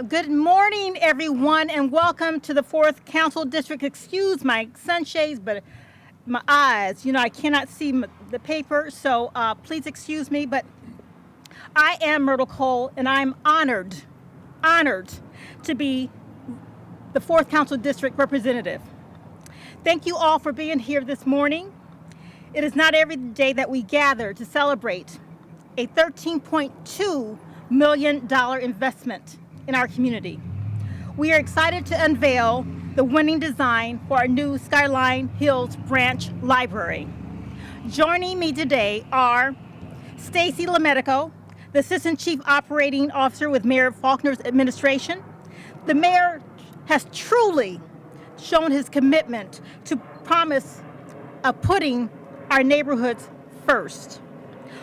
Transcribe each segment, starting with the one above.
Good morning, everyone, and welcome to the 4th Council District. Excuse my sunshades, but my eyes, I cannot see the paper, so please excuse me. But I am Myrtle Cole, and I'm honored to be the 4th Council District representative. Thank you all for being here this morning. It is not every day that we gather to celebrate a $13.2 million investment in our community. We are excited to unveil the winning design for our new Skyline Hills Branch Library. Joining me today are Stacy LaMedico, the Assistant Chief Operating Officer with Mayor Faulkner's administration. The mayor has truly shown his commitment to promise of putting our neighborhoods first.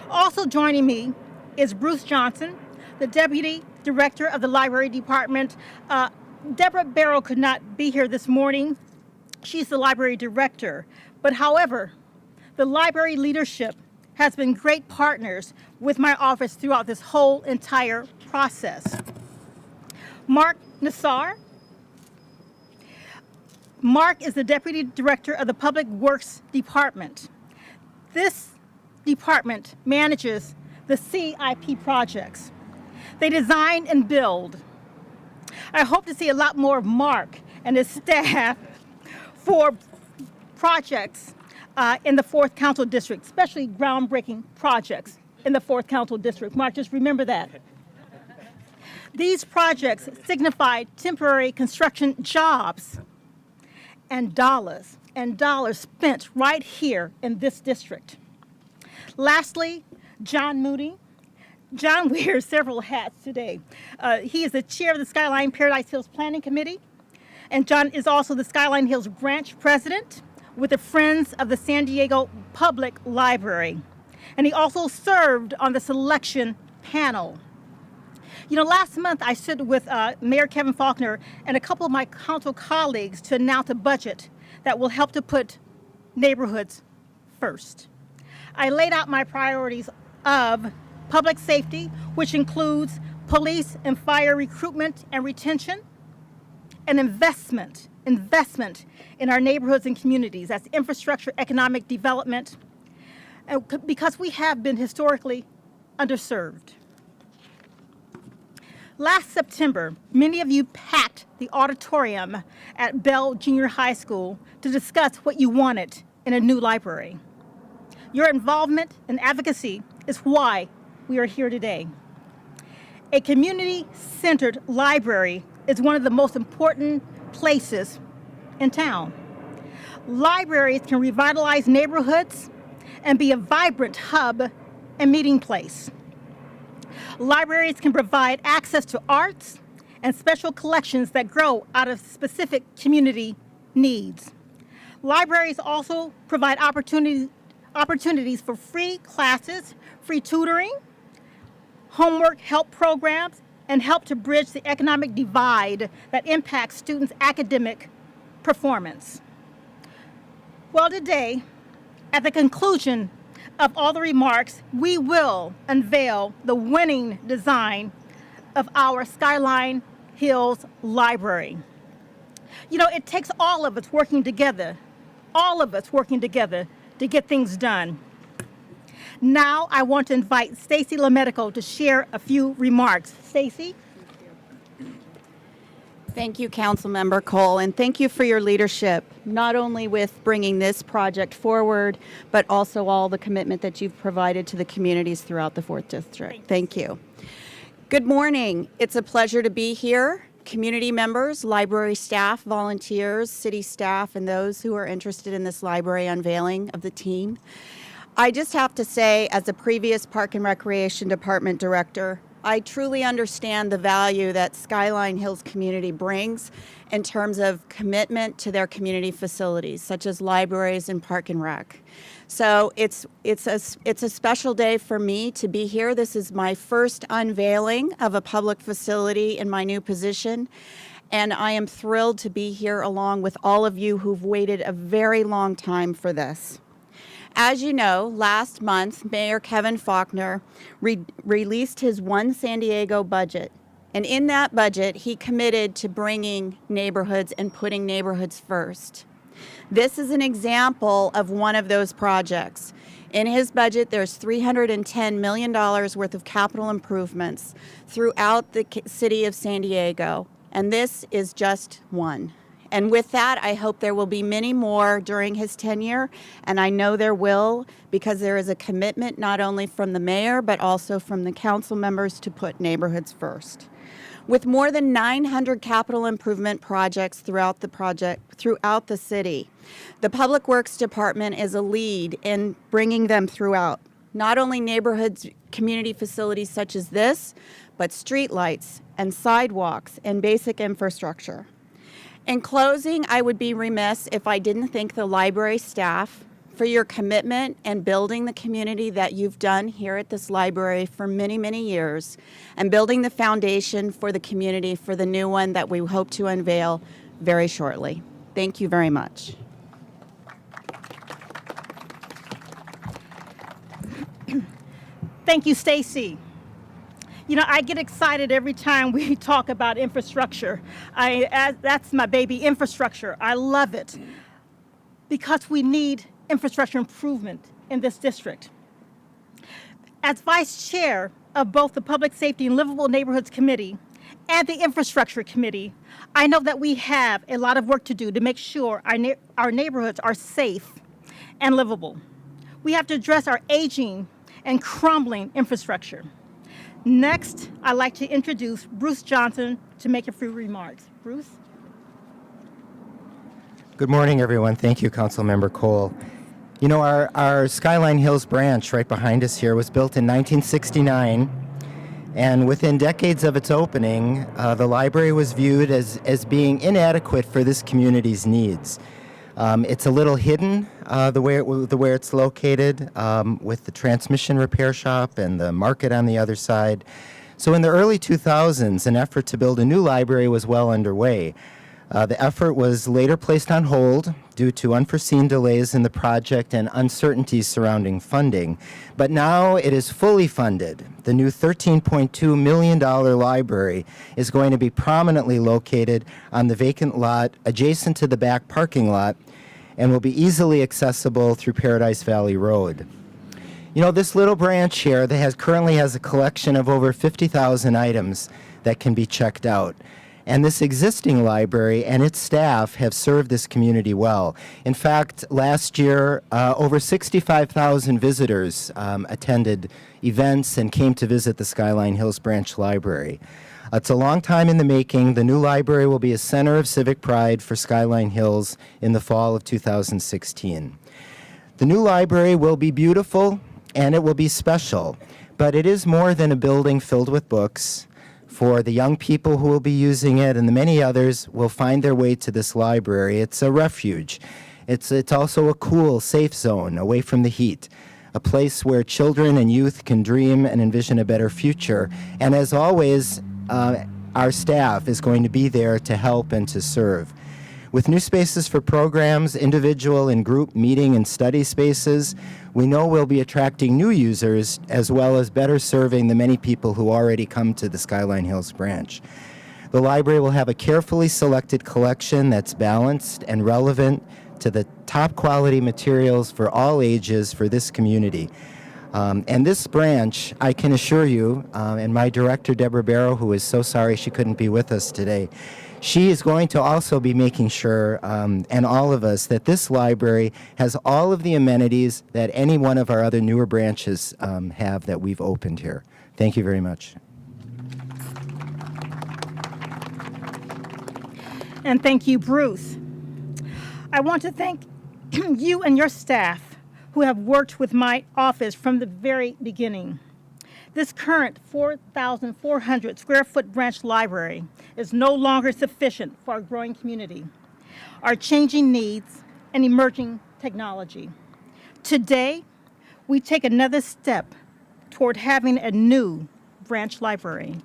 Also joining me is Bruce Johnson, the Deputy Director of the Library Department. Deborah Barrow could not be here this morning. She's the Library Director. But however, the library leadership has been great partners with my office throughout this whole entire process. Mark Nassar. Mark is the Deputy Director of the Public Works Department. This department manages the CIP projects. They design and build. I hope to see a lot more of Mark and his staff for projects in the 4th Council District, especially groundbreaking projects in the 4th Council District. Mark, just remember that. These projects signify temporary construction jobs and dollars spent right here in this district. Lastly, John Moody. John wears several hats today. He is the chair of the Skyline Paradise Hills Planning Committee, and John is also the Skyline Hills Branch President with the Friends of the San Diego Public Library. And he also served on the selection panel. Last month I stood with Mayor Kevin Faulkner and a couple of my council colleagues to announce a budget that will help to put neighborhoods first. I laid out my priorities of public safety, which includes police and fire recruitment and retention, and investment in our neighborhoods and communities. That's infrastructure, economic development, because we have been historically underserved. Last September, many of you packed the auditorium at Bell Junior High School to discuss what you wanted in a new library. Your involvement and advocacy is why we are here today. A community-centered library is one of the most important places in town. Libraries can revitalize neighborhoods and be a vibrant hub and meeting place. Libraries can provide access to arts and special collections that grow out of specific community needs. Libraries also provide opportunities for free classes, free tutoring, homework help programs, and help to bridge the economic divide that impacts students' academic performance. Well, today, at the conclusion of all the remarks, we will unveil the winning design of our Skyline Hills Library. It takes all of us working together to get things done. Now I want to invite Stacy LaMedico to share a few remarks. Stacy? Thank you, Councilmember Cole, and thank you for your leadership, not only with bringing this project forward, but also all the commitment that you've provided to the communities throughout the 4th District. Thank you. Good morning. It's a pleasure to be here. Community members, library staff, volunteers, city staff, and those who are interested in this library unveiling of the team. I just have to say, as a previous Park and Recreation Department Director, I truly understand the value that Skyline Hills community brings in terms of commitment to their community facilities, such as libraries and Park and Rec. So it's a special day for me to be here. This is my first unveiling of a public facility in my new position, and I am thrilled to be here along with all of you who've waited a very long time for this. As you know, last month, Mayor Kevin Faulkner released his One San Diego budget And in that budget, he committed to bringing neighborhoods and putting neighborhoods first. This is an example of one of those projects. In his budget, there's $310 million worth of capital improvements throughout the city of San Diego, and this is just one. And with that, I hope there will be many more during his tenure, and I know there will, because there is a commitment not only from the mayor, but also from the council members to put neighborhoods first. With more than 900 capital improvement projects throughout the city, the Public Works Department is a lead in bringing them throughout. Not only neighborhoods, community facilities such as this, but streetlights and sidewalks and basic infrastructure. In closing, I would be remiss if I didn't thank the library staff for your commitment and building the community that you've done here at this library for many, many years, and building the foundation for the community for the new one that we hope to unveil very shortly. Thank you very much. Thank you, Stacy. You know, I get excited every time we talk about infrastructure. That's my baby, infrastructure. I love it because we need infrastructure improvement in this district. As vice chair of both the Public Safety and Livable Neighborhoods Committee and the Infrastructure Committee, I know that we have a lot of work to do to make sure our neighborhoods are safe and livable. We have to address our aging and crumbling infrastructure. Next, I'd like to introduce Bruce Johnson to make a few remarks. Bruce? Good morning, everyone. Thank you, Councilmember Cole. You know, our Skyline Hills branch right behind us here was built in 1969, and within decades of its opening, the library was viewed as being inadequate for this community's needs. It's a little hidden, the way it's located, with the transmission repair shop and the market on the other side. So in the early 2000s, an effort to build a new library was well underway. The effort was later placed on hold due to unforeseen delays in the project and uncertainties surrounding funding. But now it is fully funded. The new $13.2 million library is going to be prominently located on the vacant lot adjacent to the back parking lot and will be easily accessible through Paradise Valley Road. You know, this little branch here that currently has a collection of over 50,000 items that can be checked out. And this existing library and its staff have served this community well. In fact, last year, over 65,000 visitors attended events and came to visit the Skyline Hills Branch Library. It's a long time in the making. The new library will be a center of civic pride for Skyline Hills in the fall of 2016. The new library will be beautiful and it will be special, but it is more than a building filled with books. For the young people who will be using it and the many others will find their way to this library, it's a refuge. It's also a cool, safe zone away from the heat, a place where children and youth can dream and envision a better future. And as always, our staff is going to be there to help and to serve. With new spaces for programs, individual and group meeting and study spaces, we know we'll be attracting new users as well as better serving the many people who already come to the Skyline Hills branch. The library will have a carefully selected collection that's balanced and relevant to the top quality materials for all ages for this community. And this branch, I can assure you, and my director, Deborah Barrow, who is so sorry she couldn't be with us today, she is going to also be making sure, and all of us, that this library has all of the amenities that any one of our other newer branches have that we've opened here. Thank you very much. And thank you, Bruce. I want to thank you and your staff who have worked with my office from the very beginning. This current 4,400 square foot branch library is no longer sufficient for our growing community, our changing needs, and emerging technology. Today, we take another step toward having a new branch library.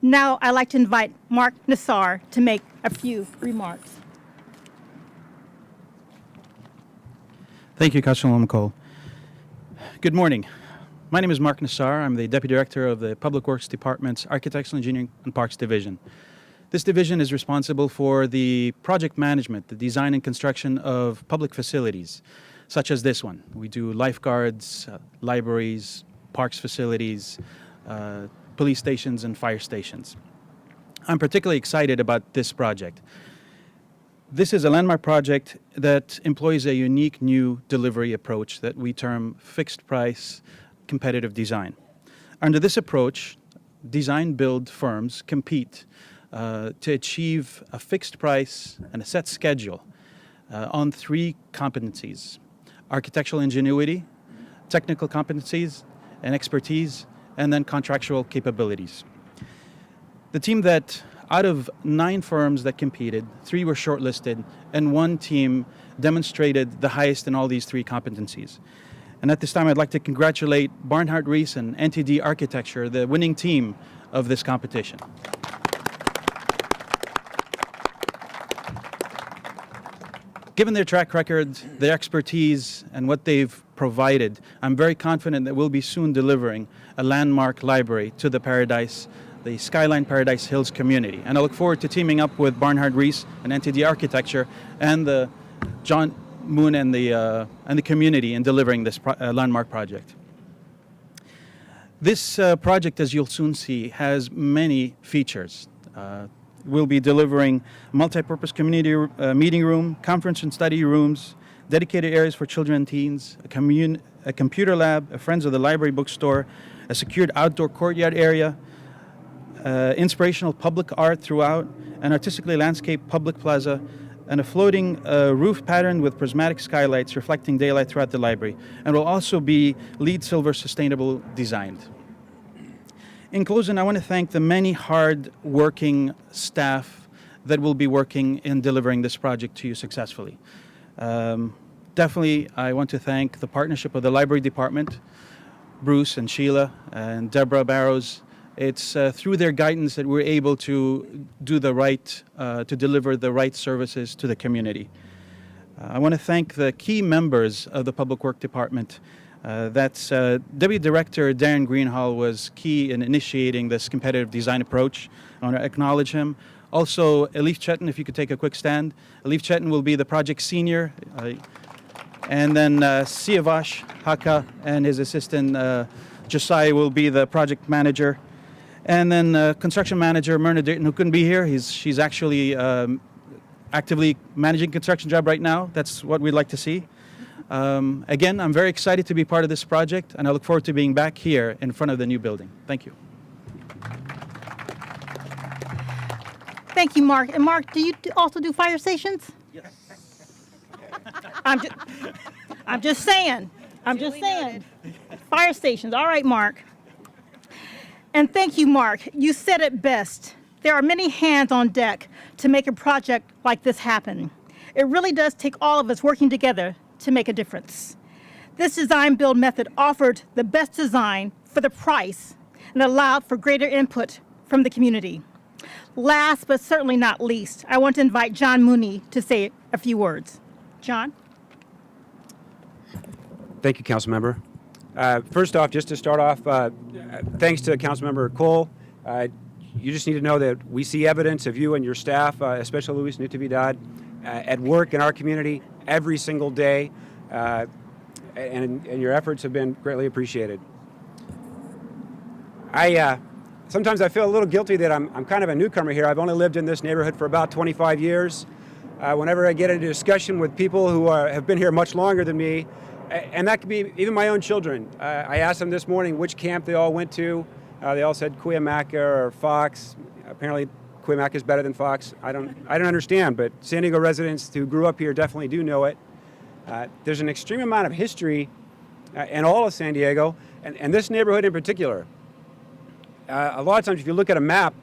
Now, I'd like to invite Mark Nassar to make a few remarks. Thank you, Councilmember Cole. Good morning. My name is Mark Nassar. I'm the Deputy Director of the Public Works Department's Architectural Engineering and Parks Division. This division is responsible for the project management, the design and construction of public facilities, such as this one. We do lifeguards, libraries, parks facilities, police stations, and fire stations. I'm particularly excited about this project. This is a landmark project that employs a unique new delivery approach that we term fixed price competitive design. Under this approach, design-build firms compete to achieve a fixed price and a set schedule on three competencies: architectural ingenuity, technical competencies and expertise, and then contractual capabilities. The team that, out of 9 firms that competed, 3 were shortlisted, and 1 team demonstrated the highest in all these 3 competencies. And at this time, I'd like to congratulate Barnhart Reese and NTD Architecture, the winning team of this competition. Given their track record, their expertise, and what they've provided, I'm very confident that we'll be soon delivering a landmark library to the Paradise, the Skyline Paradise Hills community. And I look forward to teaming up with Barnhart Reese and NTD Architecture and the John Moon and the community in delivering this landmark project. This project, as you'll soon see, has many features. We'll be delivering multi-purpose community meeting room, conference and study rooms, dedicated areas for children and teens, a computer lab, a Friends of the Library bookstore, a secured outdoor courtyard area, inspirational public art throughout, an artistically landscaped public plaza, and a floating roof pattern with prismatic skylights reflecting daylight throughout the library, and will also be LEED Silver sustainable designed. In closing, I want to thank the many hard-working staff that will be working in delivering this project to you successfully. Definitely, I want to thank the partnership of the Library Department, Bruce and Sheila and Deborah Barrows. It's through their guidance that we're able to do the right, to deliver the right services to the community. I want to thank the key members of the Public Works Department. That's Deputy Director Darren Greenhall was key in initiating this competitive design approach. I want to acknowledge him. Also, Elif Chetan, if you could take a quick stand. Elif Chetan will be the project senior. And then Siavash Haka and his assistant Josiah will be the project manager. And then construction manager Myrna Dayton, who couldn't be here. She's actually actively managing construction job right now. That's what we'd like to see. Again, I'm very excited to be part of this project, and I look forward to being back here in front of the new building. Thank you. Thank you, Mark. And Mark, do you also do fire stations? Yes. I'm just saying. Fire stations. All right, Mark. And thank you, Mark. You said it best. There are many hands on deck to make a project like this happen. It really does take all of us working together to make a difference. This design-build method offered the best design for the price and allowed for greater input from the community. Last but certainly not least, I want to invite John Mooney to say a few words. John? Thank you, Councilmember. First off, just to start off, thanks to Councilmember Cole. You just need to know that we see evidence of you and your staff, especially Luis Natividad, at work in our community every single day, and your efforts have been greatly appreciated. Sometimes I feel a little guilty that I'm kind of a newcomer here. I've only lived in this neighborhood for about 25 years. Whenever I get into discussion with people who have been here much longer than me, and that could be even my own children. I asked them this morning which camp they all went to. They all said Cuyamaca or Fox. Apparently Cuyamaca is better than Fox. I don't understand, but San Diego residents who grew up here definitely do know it. There's an extreme amount of history in all of San Diego, and this neighborhood in particular. A lot of times if you look at a map,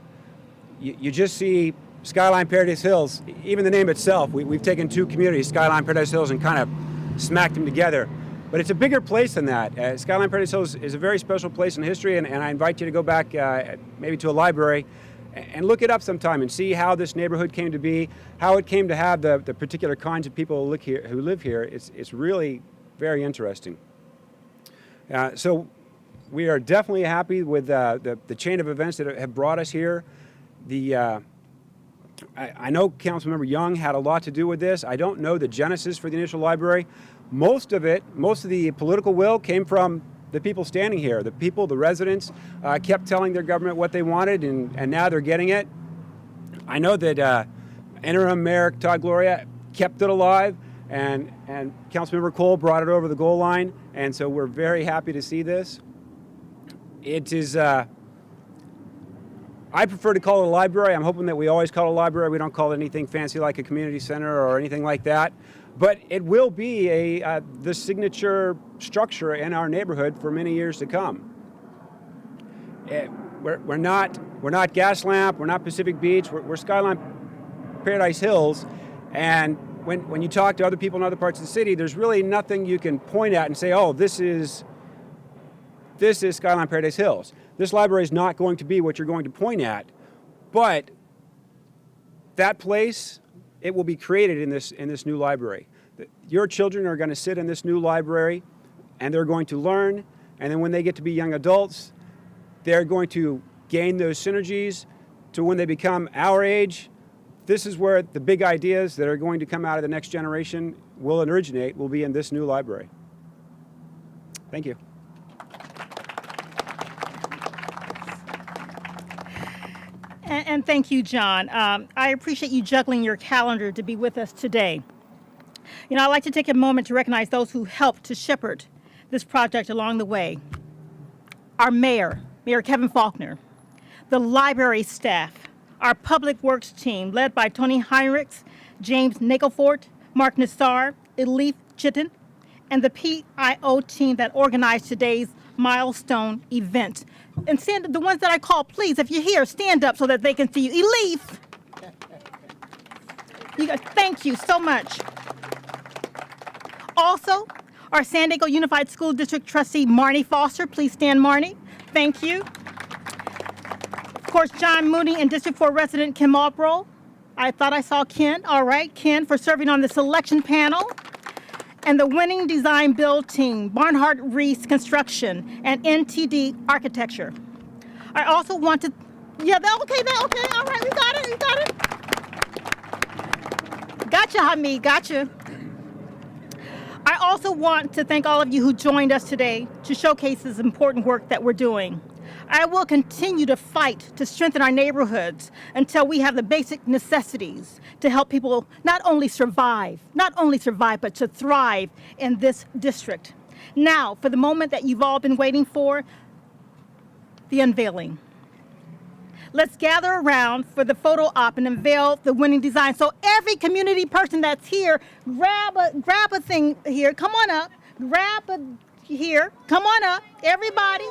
you just see Skyline Paradise Hills. Even the name itself, we've taken 2 communities, Skyline Paradise Hills, and kind of smacked them together. But it's a bigger place than that. Skyline Paradise Hills is a very special place in history, and I invite you to go back maybe to a library and look it up sometime and see how this neighborhood came to be, how it came to have the particular kinds of people who live here. It's really very interesting. So we are definitely happy with the chain of events that have brought us here. I know Councilmember Young had a lot to do with this. I don't know the genesis for the initial library. Most of the political will came from the people standing here. The people, the residents, kept telling their government what they wanted, and now they're getting it. I know that interim Mayor Todd Gloria kept it alive, and Councilmember Cole brought it over the goal line, and so we're very happy to see this. It is, I prefer to call it a library. I'm hoping that we always call it a library. We don't call it anything fancy like a community center or anything like that. But it will be the signature structure in our neighborhood for many years to come. We're not Gaslamp, we're not Pacific Beach, we're Skyline Paradise Hills, and when you talk to other people in other parts of the city, there's really nothing you can point at and say, oh, this is Skyline Paradise Hills. This library is not going to be what you're going to point at, but that place, it will be created in this new library. Your children are going to sit in this new library, and they're going to learn, and then when they get to be young adults, they're going to gain those synergies to when they become our age. This is where the big ideas that are going to come out of the next generation will be in this new library. Thank you. And thank you, John. I appreciate you juggling your calendar to be with us today. You know, I'd like to take a moment to recognize those who helped to shepherd this project along the way. Our mayor, Mayor Kevin Faulkner, the library staff, our public works team led by Tony Heinrichs, James Nagelfort, Mark Nassar, Elif Chittin, and the PIO team that organized today's milestone event. And stand, the ones that I call, please, if you're here, stand up so that they can see you. Elif! You guys, thank you so much. Also, our San Diego Unified School District trustee, Marnie Foster. Please stand, Marnie. Thank you. Of course, John Moody and District 4 resident Kim Albro. I thought I saw Ken. All right, Ken, for serving on the selection panel. And the winning design build team, Barnhart Reese Construction and NTD Architecture. I also want to, okay, all right, we got it. Gotcha, Hamid, gotcha. I also want to thank all of you who joined us today to showcase this important work that we're doing. I will continue to fight to strengthen our neighborhoods until we have the basic necessities to help people not only survive, but to thrive in this district. Now, for the moment that you've all been waiting for, the unveiling. Let's gather around for the photo op and unveil the winning design. So every community person that's here, grab a thing here. Come on up. Come on up, everybody.